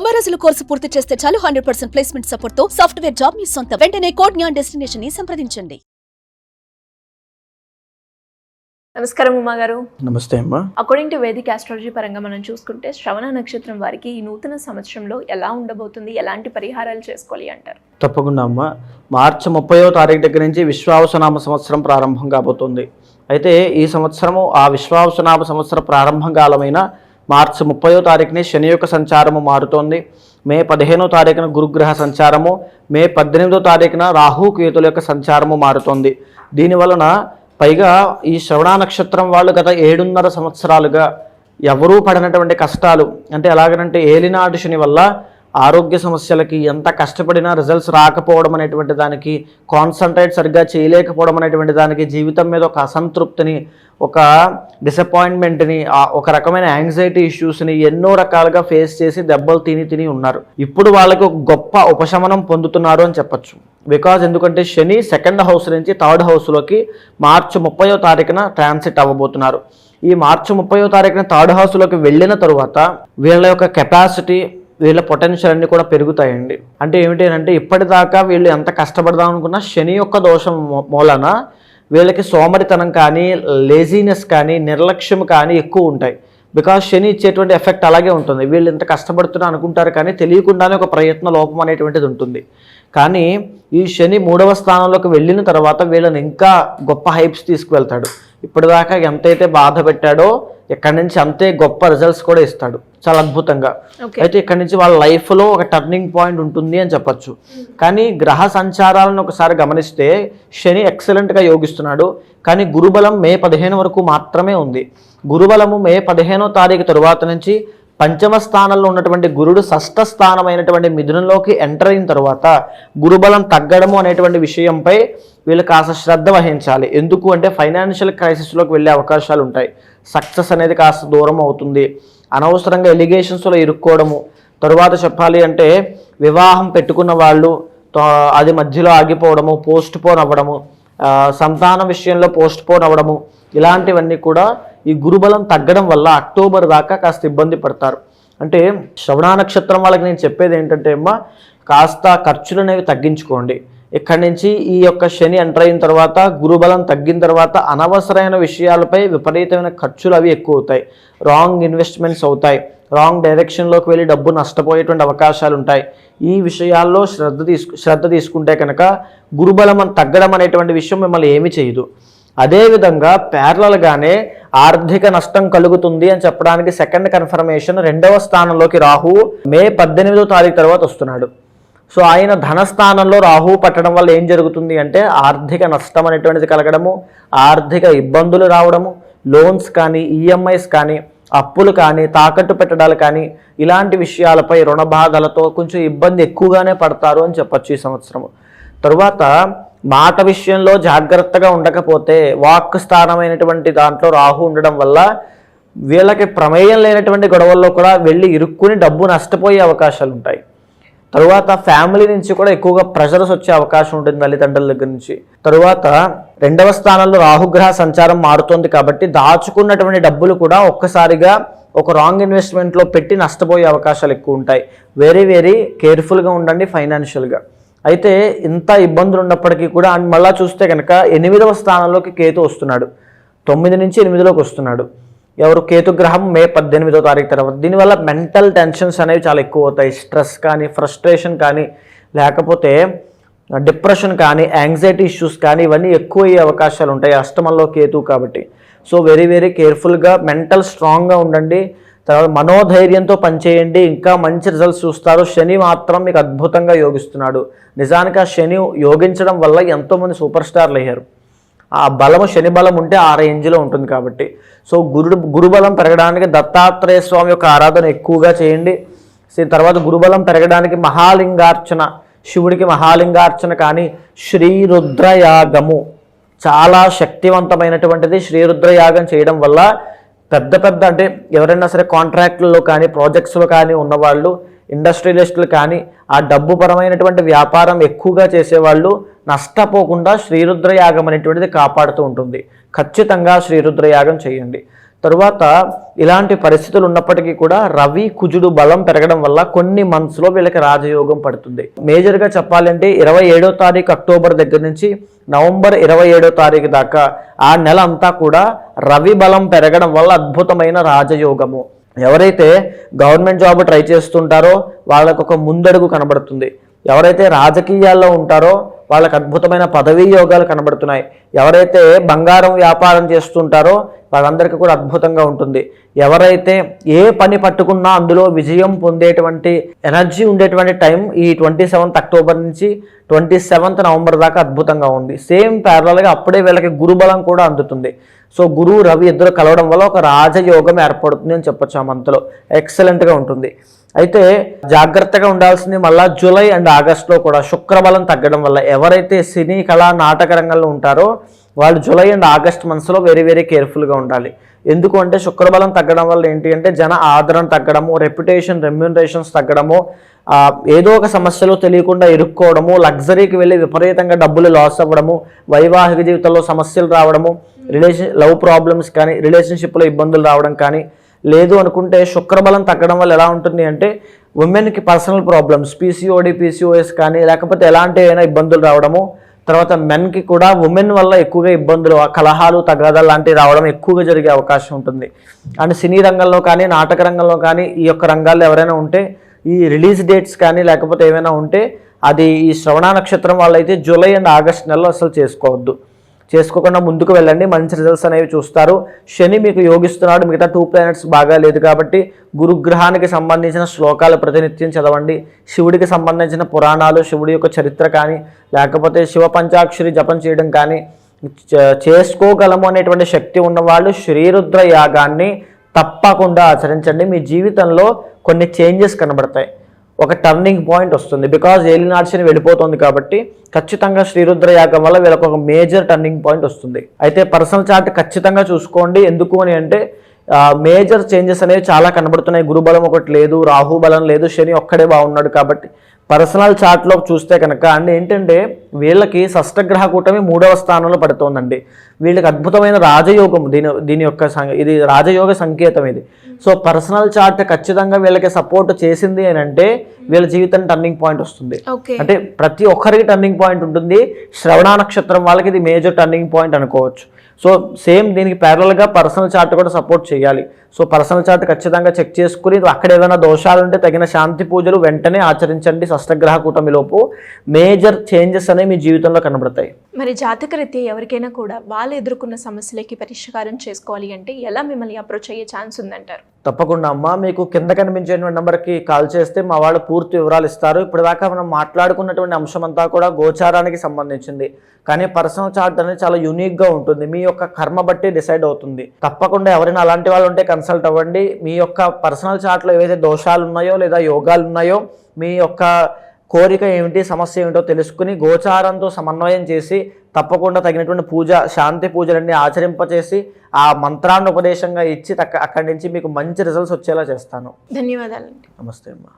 90 రోజుల కోర్సు పూర్తి చేస్తే చాలు 100% ప్లేస్మెంట్ సపోర్ట్ తో సాఫ్ట్వేర్ జాబ్ మీ సొంతం. వెంటనే కోడ్ జ్ఞాన్ డెస్టినేషన్ ని సంప్రదించండి. నమస్కారం ఉమా గారు. నమస్తే అమ్మా. అకార్డింగ్ టు వేదిక్ ఆస్ట్రాలజీ పరంగా మనం చూసుకుంటే శ్రవణ నక్షత్రం వారికి ఈ నూతన సంవత్సరంలో ఎలా ఉండబోతుంది, ఎలాంటి పరిహారాలు చేసుకోవాలి అంటారు? తప్పకుండా అమ్మా. మార్చి 30వ తారీఖు దగ్గర నుంచి విశ్వావసునామ సంవత్సరం ప్రారంభం కాబోతుంది. అయితే ఈ సంవత్సరము ఆ విశ్వావసునామ సంవత్సర ప్రారంభం కాలమైన మార్చి 30వ తారీఖుని శని యొక్క సంచారము మారుతోంది. మే 15వ తారీఖున గురుగ్రహ సంచారము, మే 18వ తారీఖున రాహు కేతుల యొక్క సంచారము మారుతోంది. దీనివలన పైగా ఈ శ్రవణ నక్షత్రం వాళ్ళు గత 7.5 సంవత్సరాలుగా ఎవరూ పడినటువంటి కష్టాలు, అంటే ఎలాగనంటే ఏలినాటి శని వల్ల ఆరోగ్య సమస్యలకి ఎంత కష్టపడినా రిజల్ట్స్ రాకపోవడం అనేటువంటి దానికి, కాన్సన్ట్రేట్ సరిగ్గా చేయలేకపోవడం అనేటువంటి దానికి, జీవితం మీద ఒక అసంతృప్తిని, ఒక డిసప్పాయింట్మెంట్ని, ఒక రకమైన యాంగ్జైటీ ఇష్యూస్ని ఎన్నో రకాలుగా ఫేస్ చేసి దెబ్బలు తిని ఉన్నారు. ఇప్పుడు వాళ్ళకి ఒక గొప్ప ఉపశమనం పొందుతున్నారు అని చెప్పచ్చు. బికాజ్ ఎందుకంటే శని 2nd హౌస్ నుంచి 3rd హౌస్లోకి మార్చి 30వ తారీఖున ట్రాన్సిట్ అవ్వబోతున్నారు. ఈ మార్చి 30వ తారీఖున 3rd హౌస్లోకి వెళ్ళిన తరువాత వీళ్ళ యొక్క కెపాసిటీ, వీళ్ళ పొటెన్షియల్ అన్నీ కూడా పెరుగుతాయండి. అంటే ఏమిటి అంటే ఇప్పటిదాకా వీళ్ళు ఎంత కష్టపడదాం అనుకున్నా శని యొక్క దోషం మూలన వీళ్ళకి సోమరితనం కానీ, లేజీనెస్ కానీ, నిర్లక్ష్యం కానీ ఎక్కువ ఉంటాయి. బికాజ్ శని ఇచ్చేటువంటి ఎఫెక్ట్ అలాగే ఉంటుంది. వీళ్ళు ఇంత కష్టపడుతున్నా అనుకుంటారు కానీ తెలియకుండానే ఒక ప్రయత్న లోపం అనేటువంటిది ఉంటుంది. కానీ ఈ శని 3వ స్థానంలోకి వెళ్ళిన తర్వాత వీళ్ళని ఇంకా గొప్ప హైప్స్ తీసుకువెళ్తాడు. ఇప్పటిదాకా ఎంతైతే బాధ పెట్టాడో ఇక్కడి నుంచి అంతే గొప్ప రిజల్ట్స్ కూడా ఇస్తాడు చాలా అద్భుతంగా. అయితే ఇక్కడి నుంచి వాళ్ళ లైఫ్లో ఒక టర్నింగ్ పాయింట్ ఉంటుంది అని చెప్పచ్చు. కానీ గ్రహ సంచారాలను ఒకసారి గమనిస్తే శని ఎక్సలెంట్గా యోగిస్తున్నాడు. కానీ గురుబలం మే 15 వరకు మాత్రమే ఉంది. గురుబలము మే 15వ తారీఖు తరువాత నుంచి 5వ స్థానంలో ఉన్నటువంటి గురుడు 6వ స్థానమైనటువంటి మిథునంలోకి ఎంటర్ అయిన తర్వాత గురుబలం తగ్గడము అనేటువంటి విషయంపై వీళ్ళు కాస్త శ్రద్ధ వహించాలి. ఎందుకు అంటే ఫైనాన్షియల్ క్రైసిస్లోకి వెళ్ళే అవకాశాలు ఉంటాయి. సక్సెస్ అనేది కాస్త దూరం అవుతుంది. అనవసరంగా ఎలిగేషన్స్లో ఇరుక్కోవడము, తరువాత చెప్పాలి అంటే వివాహం పెట్టుకున్న వాళ్ళు అది మధ్యలో ఆగిపోవడము, పోస్ట్ పోన్ అవ్వడము, సంతానం విషయంలో పోస్ట్ పోన్ అవ్వడము, ఇలాంటివన్నీ కూడా ఈ గురుబలం తగ్గడం వల్ల అక్టోబర్ దాకా కాస్త ఇబ్బంది పడతారు. అంటే శ్రవణ నక్షత్రం వాళ్ళకి నేను చెప్పేది ఏంటంటే అమ్మా, కాస్త ఖర్చులు అనేవి తగ్గించుకోండి. ఇక్కడి నుంచి ఈ యొక్క శని ఎంటర్ అయిన తర్వాత గురుబలం తగ్గిన తర్వాత అనవసరమైన విషయాలపై విపరీతమైన ఖర్చులు అవి ఎక్కువ అవుతాయి. రాంగ్ ఇన్వెస్ట్మెంట్స్ అవుతాయి. రాంగ్ డైరెక్షన్లోకి వెళ్ళి డబ్బు నష్టపోయేటువంటి అవకాశాలు ఉంటాయి. ఈ విషయాల్లో శ్రద్ధ తీసుకుంటే కనుక గురుబలం తగ్గడం అనేటువంటి విషయం మిమ్మల్ని ఏమీ చేయదు. అదేవిధంగా ప్యారలల్గానే ఆర్థిక నష్టం కలుగుతుంది అని చెప్పడానికి 2nd కన్ఫర్మేషన్ 2వ స్థానంలోకి రాహువు మే 18వ తారీఖు తర్వాత వస్తున్నాడు. సో ఆయన ధనస్థానంలో రాహువు పట్టడం వల్ల ఏం జరుగుతుంది అంటే ఆర్థిక నష్టం అనేటువంటిది కలగడము, ఆర్థిక ఇబ్బందులు రావడము, లోన్స్ కానీ, ఈఎంఐస్ కానీ, అప్పులు కానీ, తాకట్టు పెట్టడాలు కానీ, ఇలాంటి విషయాలపై రుణ బాధలతో కొంచెం ఇబ్బంది ఎక్కువగానే పడతారు అని చెప్పచ్చు ఈ సంవత్సరము. తరువాత మాట విషయంలో జాగ్రత్తగా ఉండకపోతే వాక్ స్థానమైనటువంటి దాంట్లో రాహు ఉండడం వల్ల వీళ్ళకి ప్రమేయం లేనటువంటి గొడవల్లో కూడా వెళ్ళి ఇరుక్కుని డబ్బు నష్టపోయే అవకాశాలు ఉంటాయి. తరువాత ఫ్యామిలీ నుంచి కూడా ఎక్కువగా ప్రెషర్స్ వచ్చే అవకాశం ఉంటుంది తల్లిదండ్రుల దగ్గర నుంచి. తరువాత 2వ స్థానంలో రాహుగ్రహ సంచారం మారుతోంది కాబట్టి దాచుకున్నటువంటి డబ్బులు కూడా ఒక్కసారిగా ఒక రాంగ్ ఇన్వెస్ట్మెంట్లో పెట్టి నష్టపోయే అవకాశాలు ఎక్కువ ఉంటాయి. వెరీ కేర్ఫుల్గా ఉండండి ఫైనాన్షియల్గా. అయితే ఇంత ఇబ్బందులు ఉన్నప్పటికీ కూడా మళ్ళీ చూస్తే కనుక 8వ స్థానంలోకి కేతు వస్తున్నాడు. 9 నుంచి 8లోకి వస్తున్నాడు. ఎవరు? కేతుగ్రహం మే 18వ తారీఖు తర్వాత. దీనివల్ల మెంటల్ టెన్షన్స్ అనేవి చాలా ఎక్కువ అవుతాయి. స్ట్రెస్ కానీ, ఫ్రస్ట్రేషన్ కానీ, లేకపోతే డిప్రెషన్ కానీ, యాంగ్జైటీ ఇష్యూస్ కానీ ఇవన్నీ ఎక్కువ అయ్యే అవకాశాలు ఉంటాయి అష్టమంలో కేతు కాబట్టి. సో వెరీ కేర్ఫుల్గా మెంటల్ స్ట్రాంగ్గా ఉండండి. తర్వాత మనోధైర్యంతో పనిచేయండి, ఇంకా మంచి రిజల్ట్స్ చూస్తారు. శని మాత్రం మీకు అద్భుతంగా యోగిస్తున్నాడు. నిజానికి ఆ శని యోగించడం వల్ల ఎంతోమంది సూపర్ స్టార్లు అయ్యారు. ఆ బలము శని బలం ఉంటే ఆ రేంజ్లో ఉంటుంది కాబట్టి. సో గురుబలం పెరగడానికి దత్తాత్రేయ స్వామి యొక్క ఆరాధన ఎక్కువగా చేయండి. తర్వాత గురుబలం పెరగడానికి మహాలింగార్చన, శివుడికి మహాలింగార్చన కానీ, శ్రీరుద్రయాగము చాలా శక్తివంతమైనటువంటిది. శ్రీరుద్రయాగం చేయడం వల్ల పెద్ద అంటే ఎవరైనా సరే కాంట్రాక్టుల్లో కానీ, ప్రాజెక్ట్స్లో కానీ ఉన్నవాళ్ళు, ఇండస్ట్రియలిస్టులు కానీ, ఆ డబ్బు పరమైనటువంటి వ్యాపారం ఎక్కువగా చేసేవాళ్ళు నష్టపోకుండా శ్రీరుద్రయాగం అనేటువంటిది కాపాడుతూ ఉంటుంది. ఖచ్చితంగా శ్రీరుద్రయాగం చేయండి. తరువాత ఇలాంటి పరిస్థితులు ఉన్నప్పటికీ కూడా రవి కుజుడు బలం పెరగడం వల్ల కొన్ని మంత్స్లో వీళ్ళకి రాజయోగం పడుతుంది. మేజర్గా చెప్పాలంటే 27వ తారీఖు అక్టోబర్ దగ్గర నుంచి నవంబర్ 27వ తారీఖు దాకా ఆ నెల అంతా కూడా రవి బలం పెరగడం వల్ల అద్భుతమైన రాజయోగము. ఎవరైతే గవర్నమెంట్ జాబ్ ట్రై చేస్తుంటారో వాళ్ళకు ఒక ముందడుగు కనబడుతుంది. ఎవరైతే రాజకీయాల్లో ఉంటారో వాళ్ళకి అద్భుతమైన పదవీ యోగాలు కనబడుతున్నాయి. ఎవరైతే బంగారం వ్యాపారం చేస్తుంటారో వాళ్ళందరికీ కూడా అద్భుతంగా ఉంటుంది. ఎవరైతే ఏ పని పట్టుకున్నా అందులో విజయం పొందేటువంటి ఎనర్జీ ఉండేటువంటి టైం ఈ 27th అక్టోబర్ నుంచి 27th నవంబర్ దాకా అద్భుతంగా ఉంది. సేమ్ ప్యారలల్గా అప్పుడే వీళ్ళకి గురుబలం కూడా అందుతుంది. సో గురువు రవి ఇద్దరు కలవడం వల్ల ఒక రాజయోగం ఏర్పడుతుంది అని చెప్పొచ్చు. ఆ మంత్లో ఎక్సలెంట్గా ఉంటుంది. అయితే జాగ్రత్తగా ఉండాల్సింది మళ్ళీ జూలై అండ్ ఆగస్టులో కూడా శుక్రబలం తగ్గడం వల్ల ఎవరైతే సినీ కళా నాటక రంగంలో ఉంటారో వాళ్ళు జూలై అండ్ ఆగస్ట్ మంత్స్లో వెరీ కేర్ఫుల్గా ఉండాలి. ఎందుకు అంటే శుక్రబలం తగ్గడం వల్ల ఏంటి అంటే జన ఆదరణ తగ్గడము, రెమ్యూనరేషన్స్ తగ్గడము, ఏదో ఒక సమస్యలో తెలియకుండా ఇరుక్కోవడము, లగ్జరీకి వెళ్ళి విపరీతంగా డబ్బులు లాస్ అవ్వడము, వైవాహిక జీవితంలో సమస్యలు రావడము, లవ్ ప్రాబ్లమ్స్ కానీ రిలేషన్షిప్లో ఇబ్బందులు రావడం కానీ, లేదు అనుకుంటే శుక్రబలం తగ్గడం వల్ల ఎలా ఉంటుంది అంటే ఉమెన్కి పర్సనల్ ప్రాబ్లమ్స్, పీసీఓడి పీసీఓఎస్ కానీ లేకపోతే ఎలాంటి అయినా ఇబ్బందులు రావడము, తర్వాత మెన్కి కూడా ఉమెన్ వల్ల ఎక్కువగా ఇబ్బందులు, కలహాలు తగాదాలు లాంటివి రావడం ఎక్కువగా జరిగే అవకాశం ఉంటుంది. అండ్ సినీ రంగంలో కానీ నాటక రంగంలో కానీ ఈ యొక్క రంగాల్లో ఎవరైనా ఉంటే ఈ రిలీజ్ డేట్స్ కానీ లేకపోతే ఏమైనా ఉంటే అది ఈ శ్రవణ నక్షత్రం వాళ్ళైతే జూలై అండ్ ఆగస్ట్ నెలలో అసలు చేసుకోకుండా ముందుకు వెళ్ళండి. మంచి రిజల్ట్స్ అనేవి చూస్తారు. శని మీకు యోగిస్తున్నాడు, మిగతా 2 ప్లానెట్స్ బాగా లేదు కాబట్టి గురుగ్రహానికి సంబంధించిన శ్లోకాలు ప్రతినిత్యం చదవండి. శివుడికి సంబంధించిన పురాణాలు, శివుడి యొక్క చరిత్ర కానీ లేకపోతే శివ పంచాక్షరి జపం చేయడం కానీ చేసుకోగలము అనేటువంటి శక్తి ఉన్నవాళ్ళు శ్రీరుద్ర యాగాన్ని తప్పకుండా ఆచరించండి. మీ జీవితంలో కొన్ని చేంజెస్ కనబడతాయి. ఒక టర్నింగ్ పాయింట్ వస్తుంది. బికాజ్ ఏలినాటి శని వెళ్ళిపోతుంది కాబట్టి ఖచ్చితంగా శ్రీరుద్ర యాగం వల్ల వీళ్ళకి ఒక మేజర్ టర్నింగ్ పాయింట్ వస్తుంది. అయితే పర్సనల్ చార్ట్ ఖచ్చితంగా చూసుకోండి. ఎందుకు అని అంటే మేజర్ చేంజెస్ అనేవి చాలా కనబడుతున్నాయి. గురుబలం ఒకటి లేదు, రాహు బలం లేదు, శని ఒక్కడే బాగున్నాడు కాబట్టి పర్సనల్ చార్ట్లో చూస్తే కనుక అండ్ ఏంటంటే వీళ్ళకి షష్టగ్రహ కూటమి 3వ స్థానంలో పడుతోందండి. వీళ్ళకి అద్భుతమైన రాజయోగం, దీని యొక్క ఇది రాజయోగ సంకేతం ఇది. సో పర్సనల్ చార్ట్ ఖచ్చితంగా వీళ్ళకి సపోర్ట్ చేసింది అని అంటే వీళ్ళ జీవితం టర్నింగ్ పాయింట్ వస్తుంది. అంటే ప్రతి ఒక్కరికి టర్నింగ్ పాయింట్ ఉంటుంది. శ్రవణ నక్షత్రం వాళ్ళకి ఇది మేజర్ టర్నింగ్ పాయింట్ అనుకోవచ్చు. సో సేమ్ దీనికి ప్యారలల్గా పర్సనల్ చార్ట్ కూడా సపోర్ట్ చేయాలి. సో పర్సనల్ చార్ట్ ఖచ్చితంగా చెక్ చేసుకుని అక్కడ ఏదైనా దోషాలు ఉంటే తగిన శాంతి పూజలు వెంటనే ఆచరించండి. షష్టగ్రహ కూటమిలోపు మేజర్ చేంజెస్ అనేవి మీ జీవితంలో కనబడతాయి. మరి జాతకరీత్యా ఎవరికైనా కూడా వాళ్ళు ఎదుర్కొన్న సమస్యలకి పరిష్కారం చేసుకోవాలి అంటే ఎలా మిమ్మల్ని అప్రోచ్ అయ్యే ఛాన్స్ ఉందంటారు? తప్పకుండా అమ్మా, మీకు కింద కనిపించేటువంటి నెంబర్కి కాల్ చేస్తే మా వాళ్ళు పూర్తి వివరాలు ఇస్తారు. ఇప్పటిదాకా మనం మాట్లాడుకున్నటువంటి అంశం అంతా కూడా గోచారానికి సంబంధించింది. కానీ పర్సనల్ చార్ట్ అనేది చాలా యూనిక్గా ఉంటుంది. మీ యొక్క కర్మ బట్టి డిసైడ్ అవుతుంది. తప్పకుండా ఎవరైనా అలాంటి వాళ్ళు ఉంటే కన్సల్ట్ అవ్వండి. మీ యొక్క పర్సనల్ చార్ట్లో ఏవైతే దోషాలు ఉన్నాయో లేదా యోగాలు ఉన్నాయో, మీ యొక్క కోరిక ఏమిటి, సమస్య ఏమిటో తెలుసుకుని గోచారంతో సమన్వయం చేసి తప్పకుండా తగినటువంటి పూజ, శాంతి పూజలన్నీ ఆచరింపచేసి ఆ మంత్రాన్ని ఉపదేశంగా ఇచ్చి అక్కడి నుంచి మీకు మంచి రిజల్ట్స్ వచ్చేలా చేస్తాను. ధన్యవాదాలు. నమస్తే అమ్మా.